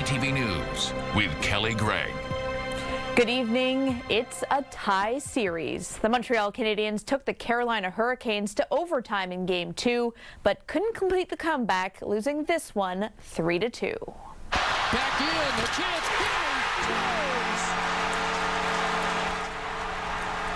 CTV News with Kelly Gregg. Good evening. It's a tie series. The Montreal Canadiens took the Carolina Hurricanes to overtime in Game 2, but couldn't complete the comeback, losing this one 3-2. Back in, the chance,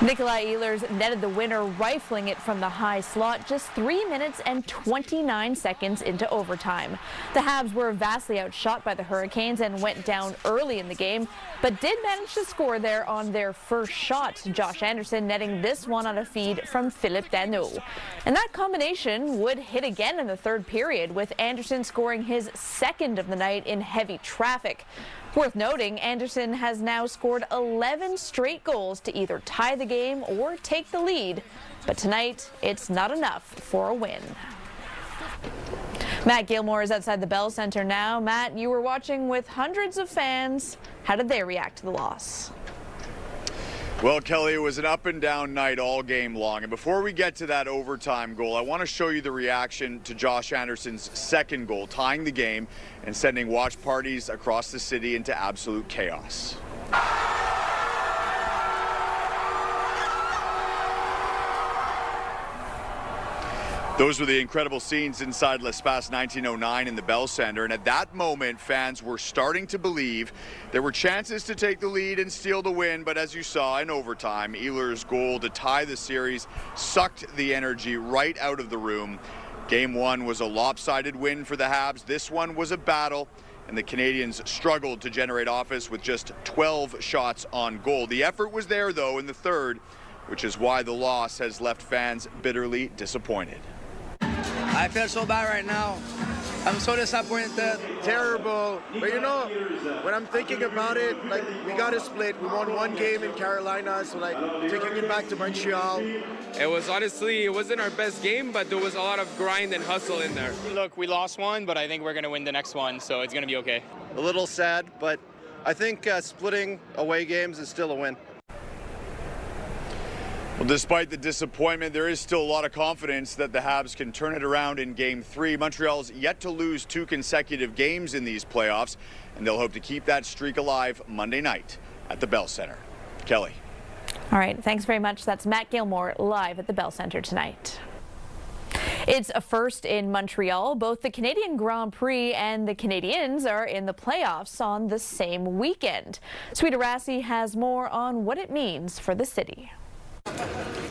Nikolai Ehlers netted the winner, rifling it from the high slot just 3 minutes and 29 seconds into overtime. The Habs were vastly outshot by the Hurricanes and went down early in the game, but did manage to score there on their first shot. Josh Anderson netting this one on a feed from Philippe Danault. And that combination would hit again in the third period, with Anderson scoring his second of the night in heavy traffic. Worth noting, Anderson has now scored 11 straight goals to either tie the game or take the lead. But tonight, it's not enough for a win. Matt Gilmore is outside the Bell Centre now. Matt, you were watching with hundreds of fans. How did they react to the loss? Well, Kelly, it was an up and down night all game long. And before we get to that overtime goal, I want to show you the reaction to Josh Anderson's second goal, tying the game and sending watch parties across the city into absolute chaos. Those were the incredible scenes inside L'Espace 1909 in the Bell Centre, and at that moment, fans were starting to believe there were chances to take the lead and steal the win, but as you saw in overtime, Ehlers' goal to tie the series sucked the energy right out of the room. Game 1 was a lopsided win for the Habs. This one was a battle, and the Canadiens struggled to generate offense with just 12 shots on goal. The effort was there, though, in the third, which is why the loss has left fans bitterly disappointed. I feel so bad right now. I'm so disappointed. Terrible. But you know, when I'm thinking about it, like, we got a split. We won one game in Carolina, so like taking it back to Montreal. It was honestly, it wasn't our best game, but there was a lot of grind and hustle in there. Look, we lost one, but I think we're going to win the next one, so it's going to be okay. A little sad, but I think splitting away games is still a win. Well, despite the disappointment, there is still a lot of confidence that the Habs can turn it around in Game 3. Montreal's yet to lose 2 consecutive games in these playoffs, and they'll hope to keep that streak alive Monday night at the Bell Centre. Kelly. All right, thanks very much. That's Matt Gilmore live at the Bell Centre tonight. It's a first in Montreal. Both the Canadian Grand Prix and the Canadiens are in the playoffs on the same weekend. Sweeta Rassi has more on what it means for the city.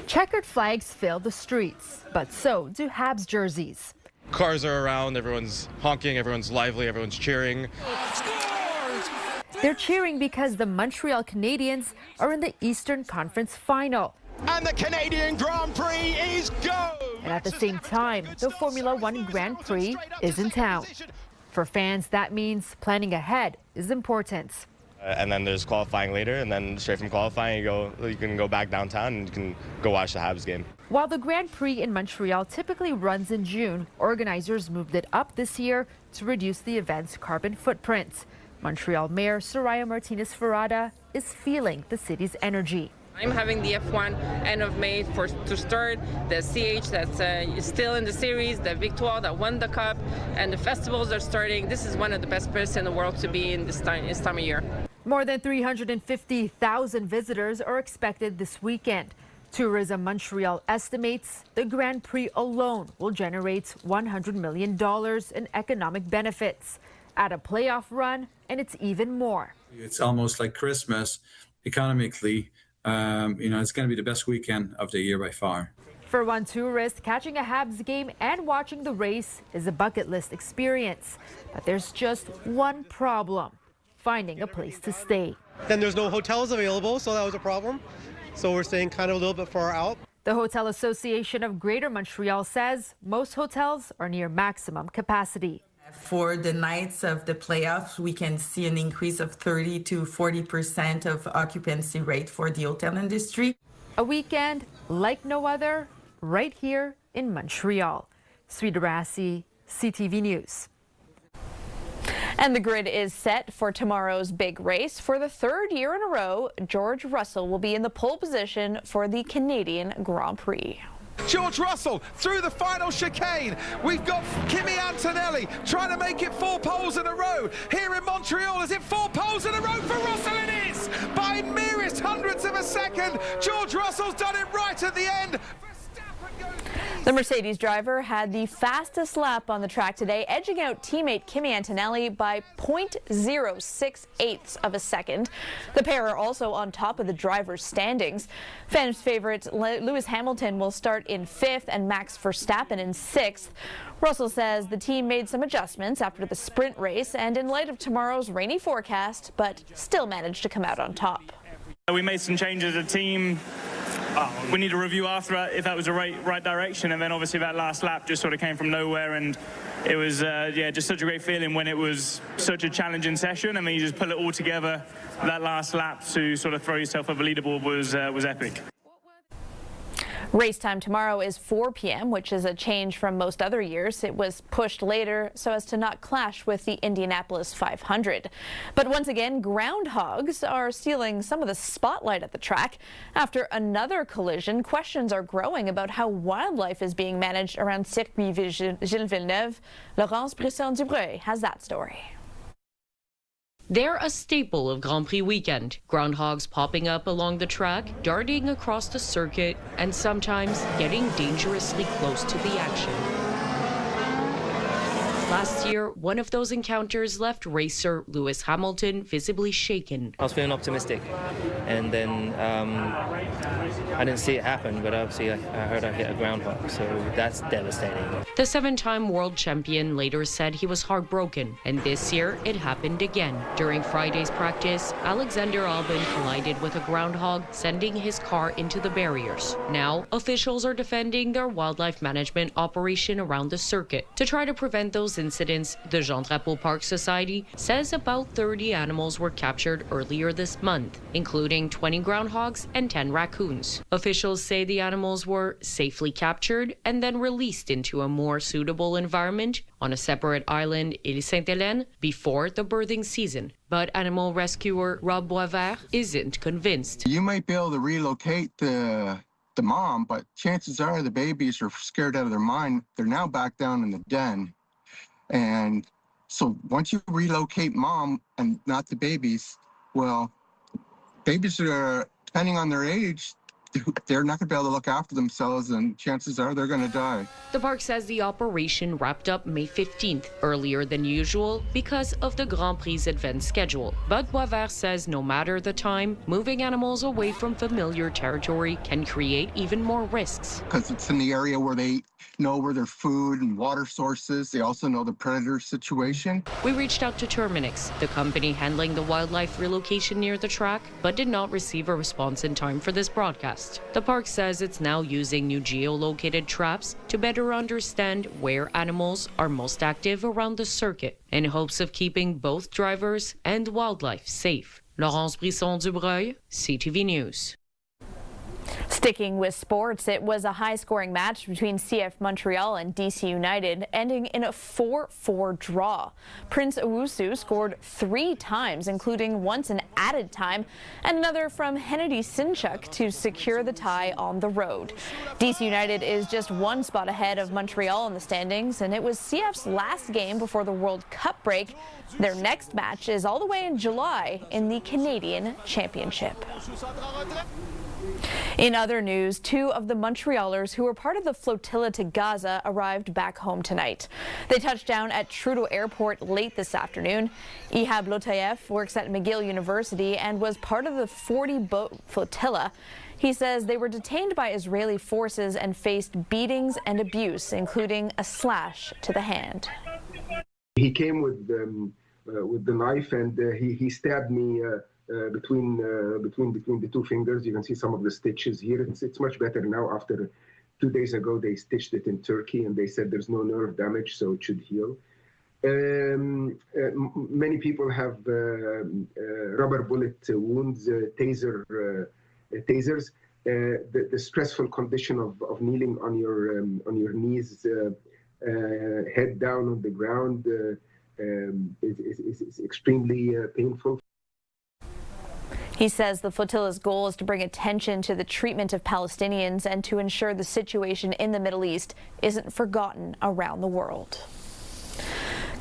Checkered flags fill the streets, but so do Habs jerseys. Cars are around, everyone's honking, everyone's lively, everyone's cheering. They're cheering because the Montreal Canadiens are in the Eastern Conference Final. And the Canadian Grand Prix is go! And at the same time, the Formula One Grand Prix is in town. For fans, that means planning ahead is important. And then there's qualifying later, and then straight from qualifying, you can go back downtown and you can go watch the Habs game. While the Grand Prix in Montreal typically runs in June, organizers moved it up this year to reduce the event's carbon footprint. Montreal Mayor Soraya Martinez-Ferrada is feeling the city's energy. I'm having the F1 end of May to start, the CH that's still in the series, the Victoire that won the cup, and the festivals are starting. This is one of the best places in the world to be in this time of year. More than 350,000 visitors are expected this weekend. Tourism Montreal estimates the Grand Prix alone will generate $100 million in economic benefits. Add a playoff run, and it's even more. It's almost like Christmas economically. It's going to be the best weekend of the year by far. For one tourist, catching a Habs game and watching the race is a bucket list experience. But there's just one problem: finding a place to stay. Then there's no hotels available, so that was a problem. So we're staying kind of a little bit far out. The Hotel Association of Greater Montreal says most hotels are near maximum capacity. For the nights of the playoffs, we can see an increase of 30 to 40% of occupancy rate for the hotel industry. A weekend like no other right here in Montreal. Sweeta Rassi, CTV News. And the grid is set for tomorrow's big race. For the third year in a row, George Russell will be in the pole position for the Canadian Grand Prix. George Russell through the final chicane. We've got Kimi Antonelli trying to make it 4 poles in a row. Here in Montreal, is it 4 poles in a row for Russell? It is! By merest hundredths of a second. George Russell's done it right at the end. The Mercedes driver had the fastest lap on the track today, edging out teammate Kimi Antonelli by 0.068 of a second. The pair are also on top of the driver's standings. Fans' favorite Lewis Hamilton will start in 5th and Max Verstappen in 6th. Russell says the team made some adjustments after the sprint race and in light of tomorrow's rainy forecast, but still managed to come out on top. We made some changes as a team. We need to review after if that was the right direction, and then obviously that last lap just sort of came from nowhere, and it was just such a great feeling when it was such a challenging session, and then you just pull it all together. That last lap to sort of throw yourself over the leaderboard was epic. Race time tomorrow is 4 p.m., which is a change from most other years. It was pushed later so as to not clash with the Indianapolis 500. But once again, groundhogs are stealing some of the spotlight at the track. After another collision, questions are growing about how wildlife is being managed around Circuit Gilles Villeneuve. Laurence Brisson-Dubreuil has that story. They're a staple of Grand Prix weekend. Groundhogs popping up along the track, darting across the circuit, and sometimes getting dangerously close to the action. Last year, one of those encounters left racer Lewis Hamilton visibly shaken. I was feeling optimistic, and then I didn't see it happen, but obviously I heard I hit a groundhog, so that's devastating. The 7-time world champion later said he was heartbroken, and this year it happened again. During Friday's practice, Alexander Albon collided with a groundhog, sending his car into the barriers. Now, officials are defending their wildlife management operation around the circuit. To try to prevent those incidents, the Jean Drapeau Park Society says about 30 animals were captured earlier this month, including 20 groundhogs and 10 raccoons. Officials say the animals were safely captured and then released into a more suitable environment on a separate island, Île Sainte-Hélène, before the birthing season. But animal rescuer Rob Boisvert isn't convinced. You might be able to relocate the mom, but chances are the babies are scared out of their mind. They're now back down in the den. And so once you relocate mom and not the babies, well, babies are, depending on their age, they're not going to be able to look after themselves, and chances are they're going to die. The park says the operation wrapped up May 15th, earlier than usual because of the Grand Prix advance schedule. But Boisvert says no matter the time, moving animals away from familiar territory can create even more risks. Because it's in the area where they know where their food and water sources. They also know the predator situation. We reached out to Terminix, the company handling the wildlife relocation near the track, but did not receive a response in time for this broadcast. The park says it's now using new geolocated traps to better understand where animals are most active around the circuit, in hopes of keeping both drivers and wildlife safe. Laurence Brisson-Dubreuil, CTV News. Sticking with sports, it was a high-scoring match between CF Montreal and DC United, ending in a 4-4 draw. Prince Owusu scored 3 times, including once in added time, and another from Hennedy Sinchuk to secure the tie on the road. DC United is just 1 spot ahead of Montreal in the standings, and it was CF's last game before the World Cup break. Their next match is all the way in July in the Canadian Championship. In other news, 2 of the Montrealers who were part of the Flotilla to Gaza arrived back home tonight. They touched down at Trudeau Airport late this afternoon. Ihab Lotayev works at McGill University and was part of the 40-boat flotilla. He says they were detained by Israeli forces and faced beatings and abuse, including a slash to the hand. He came with the knife, and he stabbed me between the 2 fingers. You can see some of the stitches here. It's much better now. After 2 days ago, they stitched it in Turkey, and they said there's no nerve damage, so it should heal. Many people have rubber bullet wounds, tasers. The stressful condition of kneeling on your knees, head down on the ground, is extremely painful. He says the flotilla's goal is to bring attention to the treatment of Palestinians and to ensure the situation in the Middle East isn't forgotten around the world.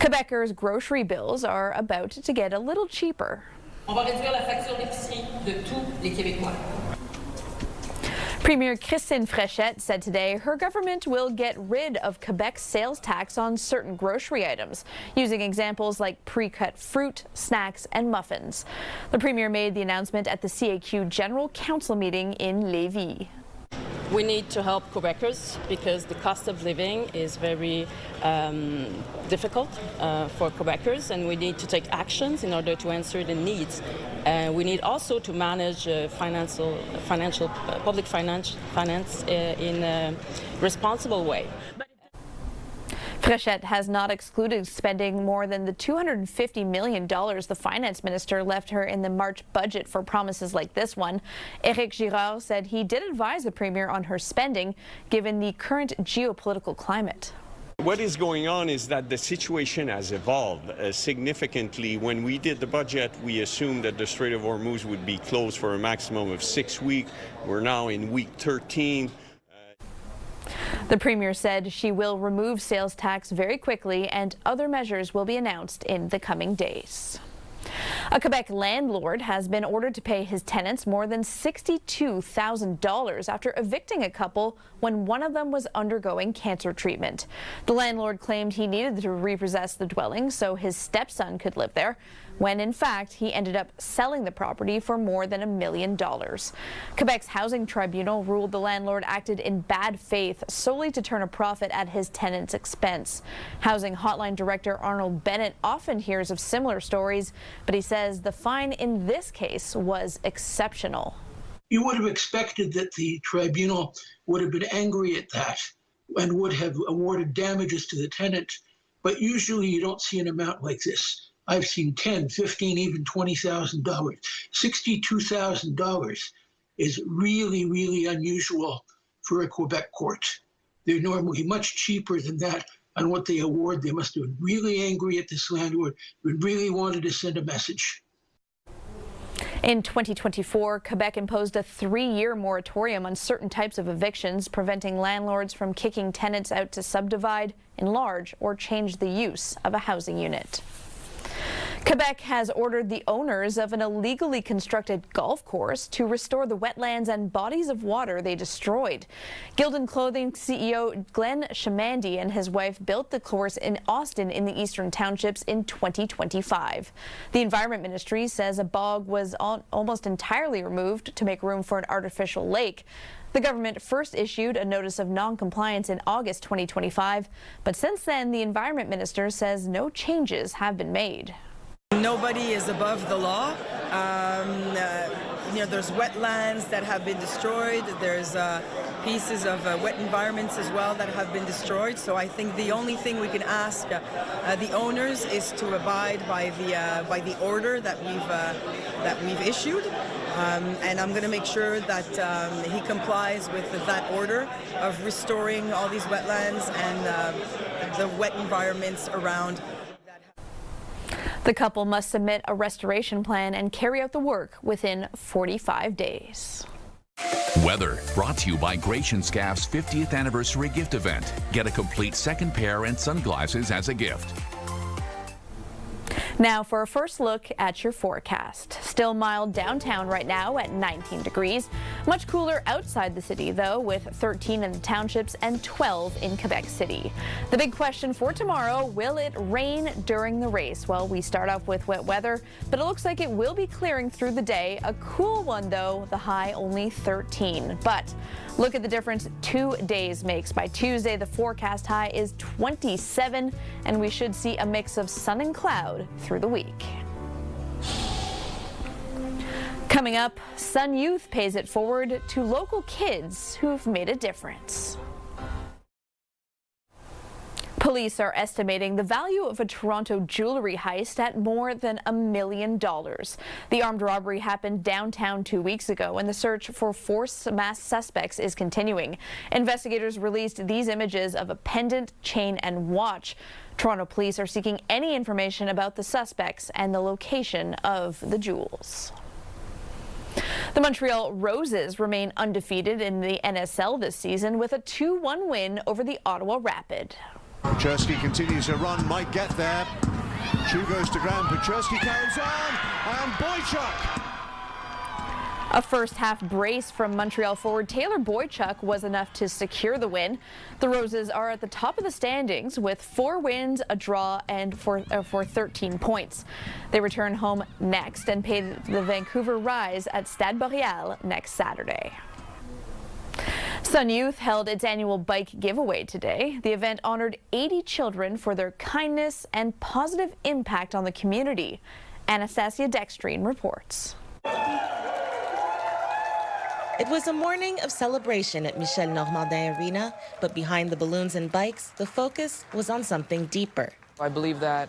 Quebecers' grocery bills are about to get a little cheaper. On va réduire la facture d'épicerie de tous les Québécois. Premier Christine Fréchette said today her government will get rid of Quebec's sales tax on certain grocery items, using examples like pre-cut fruit, snacks, and muffins. The Premier made the announcement at the CAQ General Council meeting in Lévis. We need to help Quebecers because the cost of living is very difficult for Quebecers, and we need to take actions in order to answer the needs. We need also to manage public finance in a responsible way. Fréchette has not excluded spending more than the $250 million the finance minister left her in the March budget for promises like this one. Éric Girard said he did advise the premier on her spending, given the current geopolitical climate. What is going on is that the situation has evolved significantly. When we did the budget, we assumed that the Strait of Hormuz would be closed for a maximum of 6 weeks. We're now in week 13. The Premier said she will remove sales tax very quickly and other measures will be announced in the coming days. A Quebec landlord has been ordered to pay his tenants more than $62,000 after evicting a couple when one of them was undergoing cancer treatment. The landlord claimed he needed to repossess the dwelling so his stepson could live there, when in fact he ended up selling the property for more than $1 million. Quebec's housing tribunal ruled the landlord acted in bad faith solely to turn a profit at his tenants' expense. Housing Hotline Director Arnold Bennett often hears of similar stories, but he says the fine in this case was exceptional. You would have expected that the tribunal would have been angry at that and would have awarded damages to the tenant, but usually you don't see an amount like this. I've seen $10,000, $15,000, even $20,000. $62,000 is really, really unusual for a Quebec court. They're normally much cheaper than that on what they award. They must have been really angry at this landlord, who really wanted to send a message. In 2024, Quebec imposed a 3-year moratorium on certain types of evictions, preventing landlords from kicking tenants out to subdivide, enlarge, or change the use of a housing unit. Quebec has ordered the owners of an illegally constructed golf course to restore the wetlands and bodies of water they destroyed. Gildan Clothing CEO Glenn Shamandy and his wife built the course in Austin in the Eastern Townships in 2025. The Environment Ministry says a bog was almost entirely removed to make room for an artificial lake. The government first issued a notice of non-compliance in August 2025, but since then the Environment Minister says no changes have been made. Nobody is above the law. There's wetlands that have been destroyed. There's pieces of wet environments as well that have been destroyed. So I think the only thing we can ask the owners is to abide by the order that we've issued. And I'm going to make sure that he complies with that order of restoring all these wetlands and the wet environments around. The couple must submit a restoration plan and carry out the work within 45 days. Weather brought to you by Gratian Scaff's 50th anniversary gift event. Get a complete second pair and sunglasses as a gift. Now for a first look at your forecast. Still mild downtown right now at 19 degrees. Much cooler outside the city though, with 13 in the townships and 12 in Quebec City. The big question for tomorrow, will it rain during the race? Well, we start off with wet weather, but it looks like it will be clearing through the day. A cool one though, the high only 13. But look at the difference 2 days makes. By Tuesday, the forecast high is 27, and we should see a mix of sun and cloud through the week. Coming up, Sun Youth pays it forward to local kids who've made a difference. Police are estimating the value of a Toronto jewelry heist at more than $1 million. The armed robbery happened downtown 2 weeks ago, and the search for 4 masked suspects is continuing. Investigators released these images of a pendant, chain, and watch. Toronto police are seeking any information about the suspects and the location of the jewels. The Montreal Roses remain undefeated in the NSL this season with a 2-1 win over the Ottawa Rapid. Petrusky continues to run, might get there. Shoe goes to ground, Petrusky carries on, and Boychuk. A first-half brace from Montreal forward Taylor Boychuk was enough to secure the win. The Roses are at the top of the standings with 4 wins, a draw, and for 13 points. They return home next and play the Vancouver Rise at Stade Boreal next Saturday. Sun Youth held its annual bike giveaway today. The event honored 80 children for their kindness and positive impact on the community. Anastasia Dextrine reports. It was a morning of celebration at Michel Normandin Arena, but behind the balloons and bikes, the focus was on something deeper. I believe that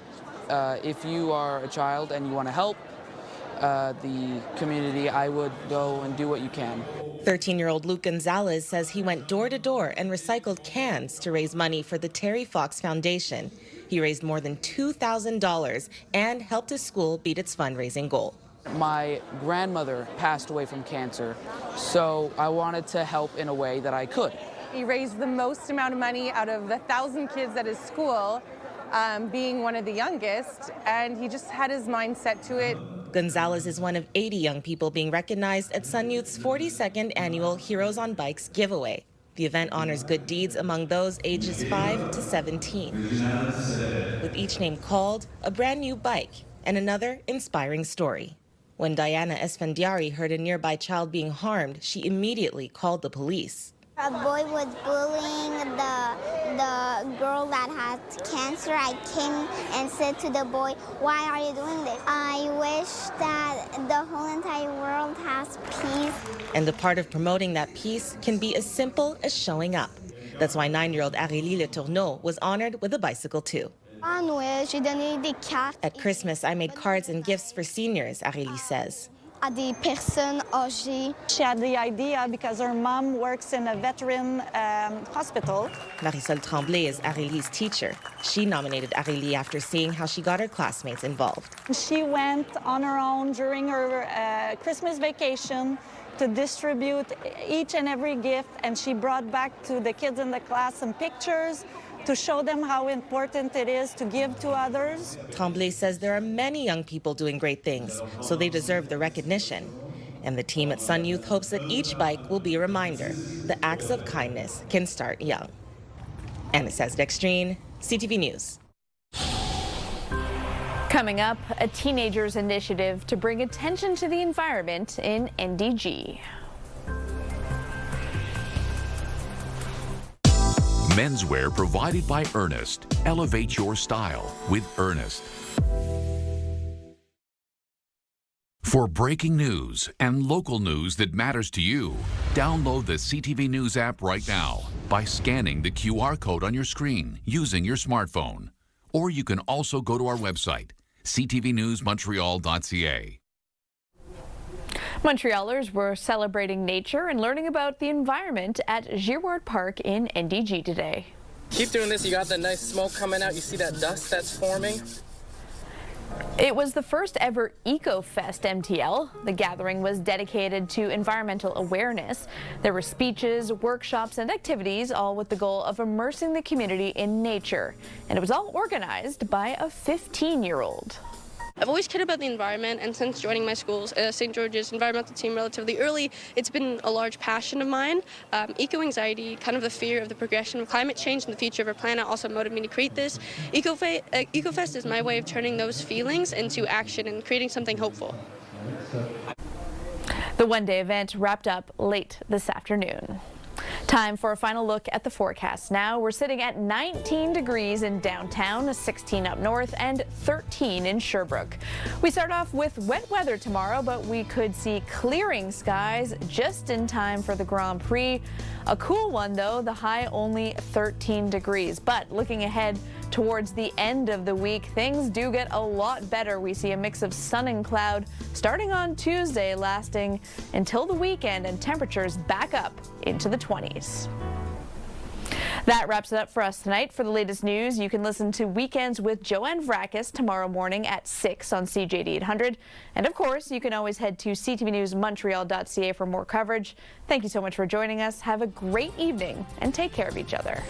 if you are a child and you want to help the community, I would go and do what you can. 13-year-old Luke Gonzalez says he went door to door and recycled cans to raise money for the Terry Fox Foundation. He raised more than $2,000 and helped his school beat its fundraising goal. My grandmother passed away from cancer, so I wanted to help in a way that I could. He raised the most amount of money out of the 1,000 kids at his school, being one of the youngest, and he just had his mind set to it. Gonzalez is one of 80 young people being recognized at Sun Youth's 42nd annual Heroes on Bikes giveaway. The event honors good deeds among those ages 5 to 17. With each name called, a brand new bike, and another inspiring story. When Diana Esfandiari heard a nearby child being harmed, she immediately called the police. A boy was bullying the girl that had cancer. I came and said to the boy, "Why are you doing this?" I wish that the whole entire world has peace. And a part of promoting that peace can be as simple as showing up. That's why 9-year-old Aurélie Le Tourneau was honored with a bicycle too. At Christmas, I made cards and gifts for seniors, Aurélie says. She had the idea because her mom works in a veteran hospital. Marisol Tremblay is Aurélie's teacher. She nominated Aurélie after seeing how she got her classmates involved. She went on her own during her Christmas vacation to distribute each and every gift, and she brought back to the kids in the class some pictures to show them how important it is to give to others. Tremblay says there are many young people doing great things, so they deserve the recognition. And the team at Sun Youth hopes that each bike will be a reminder that acts of kindness can start young. Anastasia Dextrine, CTV News. Coming up, a teenagers' initiative to bring attention to the environment in NDG. Menswear provided by Ernest. Elevate your style with Ernest. For breaking news and local news that matters to you, download the CTV News app right now by scanning the QR code on your screen using your smartphone. Or you can also go to our website, ctvnewsmontreal.ca. Montrealers were celebrating nature and learning about the environment at Girard Park in NDG today. Keep doing this. You got that nice smoke coming out. You see that dust that's forming? It was the first ever EcoFest MTL. The gathering was dedicated to environmental awareness. There were speeches, workshops, and activities, all with the goal of immersing the community in nature. And it was all organized by a 15-year-old. I've always cared about the environment, and since joining my school's St. George's environmental team relatively early, it's been a large passion of mine. Eco-anxiety, kind of the fear of the progression of climate change and the future of our planet also motivated me to create this. EcoFest is my way of turning those feelings into action and creating something hopeful. The one-day event wrapped up late this afternoon. Time for a final look at the forecast. Now we're sitting at 19 degrees in downtown, 16 up north, and 13 in Sherbrooke. We start off with wet weather tomorrow, but we could see clearing skies just in time for the Grand Prix. A cool one, though, the high only 13 degrees. But looking ahead towards the end of the week, things do get a lot better. We see a mix of sun and cloud starting on Tuesday, lasting until the weekend, and temperatures back up into the 20s. That wraps it up for us tonight. For the latest news, you can listen to Weekends with Joanne Vrakis tomorrow morning at 6 on CJD 800. And of course, you can always head to ctvnewsmontreal.ca for more coverage. Thank you so much for joining us. Have a great evening and take care of each other.